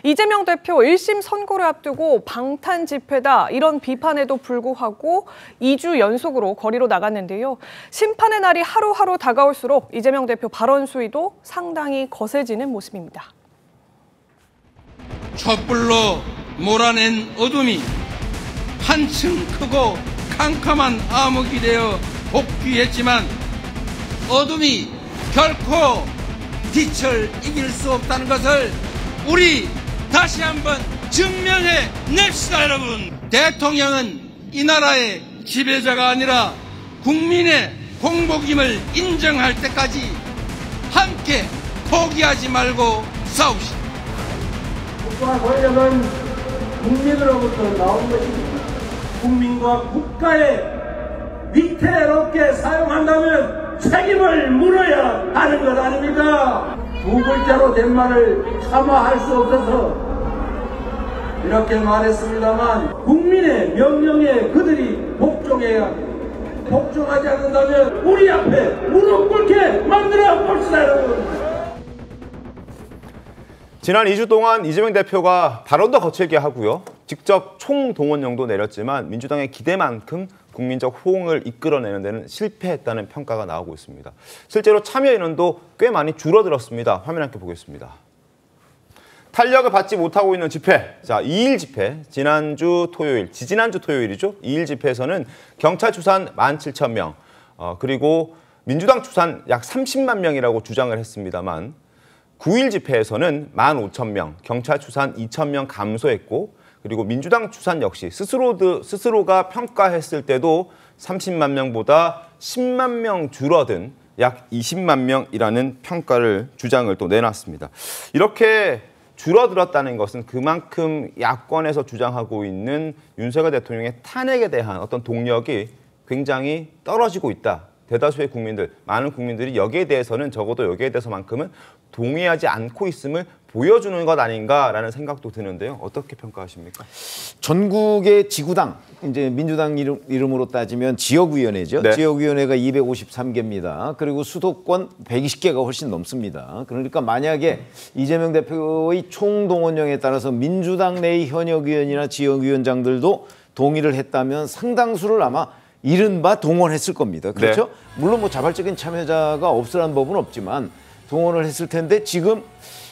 이재명 대표 1심 선고를 앞두고 방탄 집회다 이런 비판에도 불구하고 2주 연속으로 거리로 나갔는데요. 심판의 날이 하루하루 다가올수록 이재명 대표 발언 수위도 상당히 거세지는 모습입니다. 촛불로 몰아낸 어둠이 한층 크고 캄캄한 암흑이 되어 복귀했지만 어둠이 결코 빛을 이길 수 없다는 것을 우리 다시 한번 증명해 냅시다, 여러분. 대통령은 이 나라의 지배자가 아니라 국민의 공복임을 인정할 때까지 함께 포기하지 말고 싸웁시다. 국가 권력은 국민으로부터 나온 것입니다. 국민과 국가에 위태롭게 사용한다면 책임을 물어야 하는 것 아닙니까? 두 글자로 된 말을 차마 할 수 없어서 이렇게 말했습니다만 국민의 명령에 그들이 복종해야 합니다. 복종하지 않는다면 우리 앞에 무릎 꿇게 만들어 봅시다, 여러분. 지난 2주 동안 이재명 대표가 발언도 거칠게 하고요. 직접 총동원령도 내렸지만 민주당의 기대만큼 국민적 호응을 이끌어내는 데는 실패했다는 평가가 나오고 있습니다. 실제로 참여 인원도 꽤 많이 줄어들었습니다. 화면 함께 보겠습니다. 탄력을 받지 못하고 있는 집회. 자, 2일 집회. 지지난주 토요일이죠. 2일 집회에서는 경찰 추산 17,000명, 그리고 민주당 추산 약 30만 명이라고 주장을 했습니다만 9일 집회에서는 15,000명, 경찰 추산 2,000명 감소했고 그리고 민주당 추산 역시 스스로가 평가했을 때도 30만 명보다 10만 명 줄어든 약 20만 명이라는 주장을 또 내놨습니다. 이렇게 줄어들었다는 것은 그만큼 야권에서 주장하고 있는 윤석열 대통령의 탄핵에 대한 어떤 동력이 굉장히 떨어지고 있다. 대다수의 국민들, 많은 국민들이 여기에 대해서는 적어도 여기에 대해서만큼은 동의하지 않고 있음을 보여주는 것 아닌가라는 생각도 드는데요. 어떻게 평가하십니까? 전국의 지구당, 이제 민주당 이름으로 따지면 지역위원회죠. 네. 지역위원회가 253개입니다. 그리고 수도권 120개가 훨씬 넘습니다. 그러니까 만약에 이재명 대표의 총동원령에 따라서 민주당 내의 현역위원이나 지역위원장들도 동의를 했다면 상당수를 아마 이른바 동원했을 겁니다. 그렇죠? 네. 물론 뭐 자발적인 참여자가 없으라는 법은 없지만 동원을 했을 텐데 지금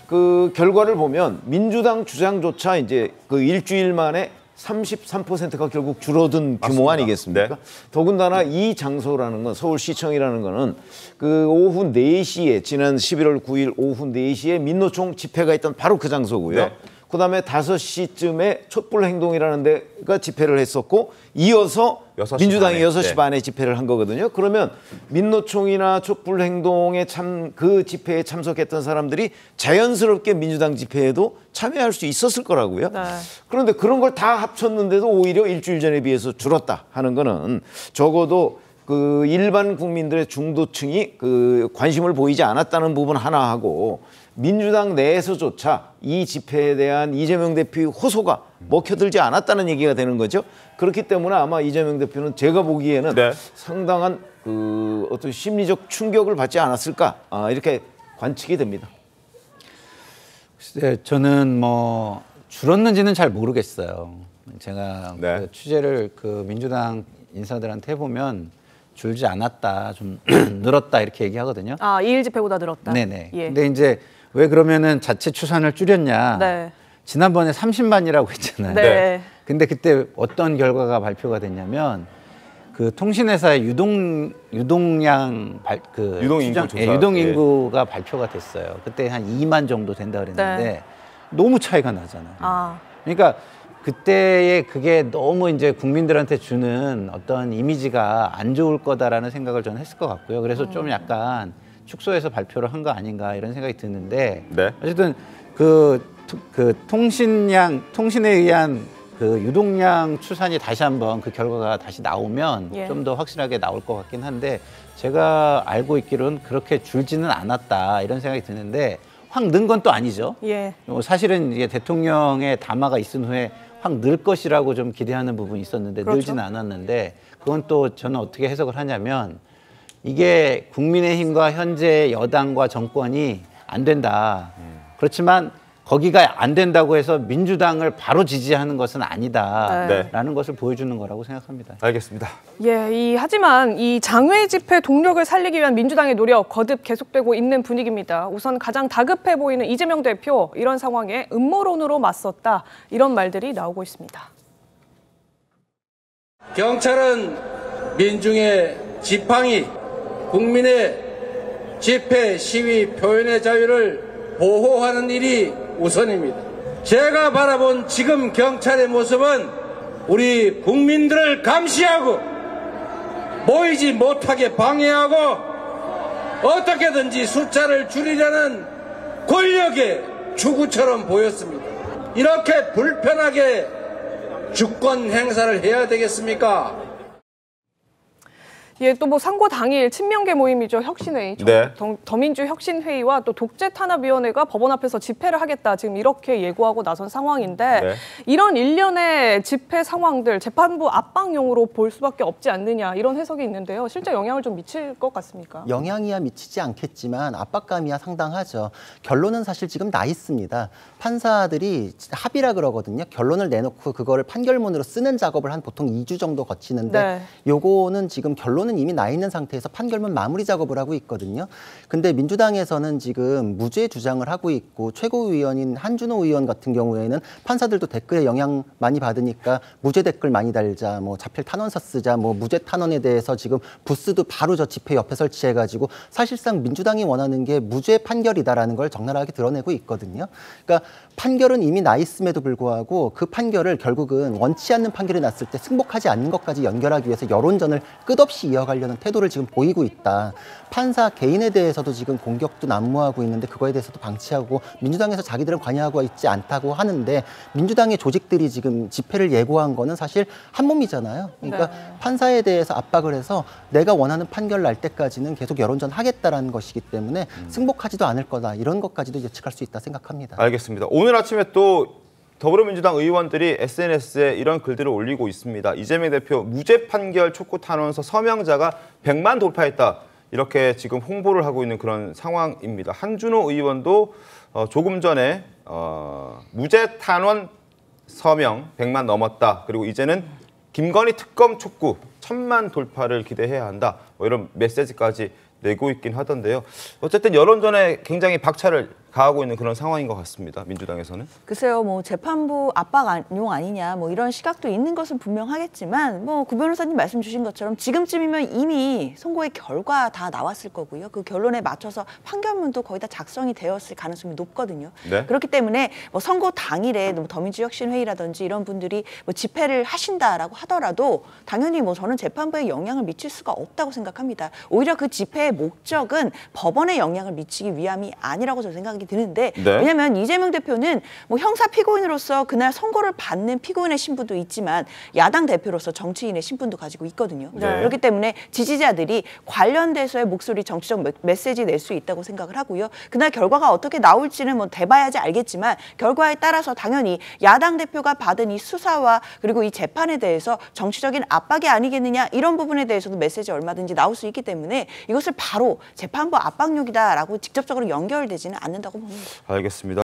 그 결과를 보면 민주당 주장조차 이제 그 일주일 만에 33%가 결국 줄어든 규모 맞습니다. 아니겠습니까? 네. 더군다나 이 장소라는 건 서울시청이라는 거는 그 오후 4시에 지난 11월 9일 오후 4시에 민노총 집회가 있던 바로 그 장소고요. 네. 그다음에 5시쯤에 촛불행동이라는 데가 집회를 했었고 이어서 민주당이 6시 네. 반에 집회를 한 거거든요. 그러면 민노총이나 촛불행동에 그 집회에 참석했던 사람들이 자연스럽게 민주당 집회에도 참여할 수 있었을 거라고요. 네. 그런데 그런 걸 다 합쳤는데도 오히려 일주일 전에 비해서 줄었다 하는 거는 적어도 그 일반 국민들의 중도층이 그 관심을 보이지 않았다는 부분 하나 하고 민주당 내에서조차 이 집회에 대한 이재명 대표의 호소가 먹혀들지 않았다는 얘기가 되는 거죠. 그렇기 때문에 아마 이재명 대표는 제가 보기에는 네. 상당한 그 어떤 심리적 충격을 받지 않았을까 이렇게 관측이 됩니다. 글쎄, 저는 뭐 줄었는지는 잘 모르겠어요. 제가 네. 그 취재를 그 민주당 인사들한테 해보면 줄지 않았다, 좀 늘었다 이렇게 얘기하거든요. 아, 2일 집회보다 늘었다? 네네. 예. 근데 이제 왜 그러면은 자체 추산을 줄였냐. 네. 지난번에 30만이라고 했잖아요. 네. 근데 그때 어떤 결과가 발표가 됐냐면 그 통신회사의 유동량 유동 인구가 예. 발표가 됐어요. 그때 한 2만 정도 된다 그랬는데 네. 너무 차이가 나잖아요. 아. 그러니까 그때의 그게 너무 이제 국민들한테 주는 어떤 이미지가 안 좋을 거다라는 생각을 저는 했을 것 같고요. 그래서 좀 약간 축소해서 발표를 한 거 아닌가 이런 생각이 드는데 네. 어쨌든 그 통신에 의한 그 유동량 추산이 다시 한번 그 결과가 다시 나오면 예. 좀 더 확실하게 나올 것 같긴 한데 제가 알고 있기로는 그렇게 줄지는 않았다 이런 생각이 드는데 확 는 건 또 아니죠. 예. 사실은 이게 대통령의 담화가 있은 후에 확 늘 것이라고 좀 기대하는 부분이 있었는데 그렇죠. 늘지는 않았는데 그건 또 저는 어떻게 해석을 하냐면 이게 국민의힘과 현재 여당과 정권이 안 된다. 그렇지만 거기가 안 된다고 해서 민주당을 바로 지지하는 것은 아니다라는 것을 보여주는 거라고 생각합니다. 알겠습니다. 예, 하지만 이 장외 집회 동력을 살리기 위한 민주당의 노력 거듭 계속되고 있는 분위기입니다. 우선 가장 다급해 보이는 이재명 대표, 이런 상황에 음모론으로 맞섰다, 이런 말들이 나오고 있습니다. 경찰은 민중의 지팡이, 국민의 집회, 시위, 표현의 자유를 보호하는 일이 우선입니다. 제가 바라본 지금 경찰의 모습은 우리 국민들을 감시하고 모이지 못하게 방해하고 어떻게든지 숫자를 줄이려는 권력의 추구처럼 보였습니다. 이렇게 불편하게 주권 행사를 해야 되겠습니까? 예, 또 뭐 상고 당일 친명계 모임이죠. 혁신회의. 네. 더민주 혁신회의와 또 독재탄압위원회가 법원 앞에서 집회를 하겠다, 지금 이렇게 예고하고 나선 상황인데, 네. 이런 일련의 집회 상황들 재판부 압박용으로 볼 수밖에 없지 않느냐, 이런 해석이 있는데요. 실제 영향을 좀 미칠 것 같습니까? 영향이야 미치지 않겠지만 압박감이야 상당하죠. 결론은 사실 지금 나 있습니다. 판사들이 합의라 그러거든요. 결론을 내놓고 그거를 판결문으로 쓰는 작업을 한 보통 2주 정도 거치는데, 네. 요거는 지금 결론은 이미 나 있는 상태에서 판결문 마무리 작업을 하고 있거든요. 근데 민주당에서는 지금 무죄 주장을 하고 있고, 최고위원인 한준호 의원 같은 경우에는 판사들도 댓글에 영향 많이 받으니까 무죄 댓글 많이 달자, 뭐 자필 탄원서 쓰자, 뭐 무죄 탄원에 대해서 지금 부스도 바로 저 집회 옆에 설치해가지고 사실상 민주당이 원하는 게 무죄 판결이다라는 걸 적나라하게 드러내고 있거든요. 그러니까 판결은 이미 나 있음에도 불구하고 그 판결을 결국은 원치 않는 판결이 났을 때 승복하지 않는 것까지 연결하기 위해서 여론전을 끝없이 이어가려는 태도를 지금 보이고 있다. 판사 개인에 대해서도 지금 공격도 난무하고 있는데 그거에 대해서도 방치하고, 민주당에서 자기들은 관여하고 있지 않다고 하는데 민주당의 조직들이 지금 집회를 예고한 거는 사실 한 몸이잖아요. 그러니까 판사에 대해서 압박을 해서 내가 원하는 판결 날 때까지는 계속 여론전 하겠다라는 것이기 때문에 승복하지도 않을 거다, 이런 것까지도 예측할 수 있다 생각합니다. 알겠습니다. 오늘 아침에 또 더불어민주당 의원들이 SNS에 이런 글들을 올리고 있습니다. 이재명 대표 무죄 판결 촉구 탄원서 서명자가 100만 돌파했다, 이렇게 지금 홍보를 하고 있는 그런 상황입니다. 한준호 의원도 조금 전에 무죄 탄원 서명 100만 넘었다, 그리고 이제는 김건희 특검 촉구 1000만 돌파를 기대해야 한다, 뭐 이런 메시지까지 내고 있긴 하던데요. 어쨌든 여론전에 굉장히 박차를 가하고 있는 그런 상황인 것 같습니다. 민주당에서는. 글쎄요, 뭐 재판부 압박용 아니냐, 뭐 이런 시각도 있는 것은 분명하겠지만, 뭐 구 변호사님 말씀 주신 것처럼 지금쯤이면 이미 선고의 결과 다 나왔을 거고요. 그 결론에 맞춰서 판결문도 거의 다 작성이 되었을 가능성이 높거든요. 네. 그렇기 때문에 뭐 선고 당일에 뭐 더민주 혁신회의라든지 이런 분들이 뭐 집회를 하신다라고 하더라도 당연히 뭐 저는 재판부에 영향을 미칠 수가 없다고 생각합니다. 오히려 그 집회의 목적은 법원에 영향을 미치기 위함이 아니라고 저는 생각이 드는데, 네. 왜냐하면 이재명 대표는 뭐 형사 피고인으로서 그날 선고를 받는 피고인의 신분도 있지만 야당 대표로서 정치인의 신분도 가지고 있거든요. 네. 그렇기 때문에 지지자들이 관련돼서의 목소리, 정치적 메시지 낼 수 있다고 생각을 하고요. 그날 결과가 어떻게 나올지는 뭐 대봐야지 알겠지만, 결과에 따라서 당연히 야당 대표가 받은 이 수사와 그리고 이 재판에 대해서 정치적인 압박이 아니겠느냐, 이런 부분에 대해서도 메시지 얼마든지 나올 수 있기 때문에 이것을 바로 재판부 압박용이다라고 직접적으로 연결되지는 않는다고 봅니다. 알겠습니다.